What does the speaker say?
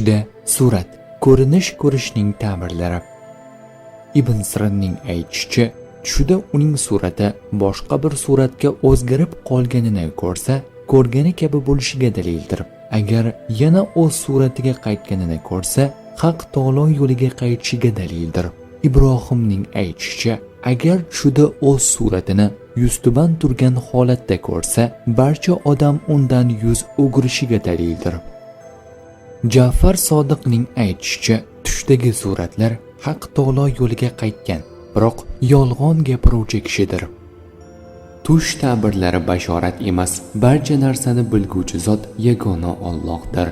Tushda surat, ko'rinish ko'rishning ta'birlari. Ibn Sirinning aytishicha, tushida uning surati boshqa bir suratga o'zgarib qolganini ko'rsa, ko'rgani kabi bo'lishiga dalildir. Agar yana o'z suratiga qaytganini ko'rsa, Haq taolo yo'liga qaytishiga dalildir. Ibrohimning aytishicha, agar tushida o'z suratini yuztuban turgan holatda ko'rsa, barcha odam undan yuz o'girishiga dalildir. Ja'far Sodiqning aytishicha, tushdagi suratlar Haq taolo yo'liga qaytgan, biroq yolg'on gapiruvchi kishidir. Tush ta'birlari bashorat emas, barcha narsani bilguvchi zot yagona Allohdir.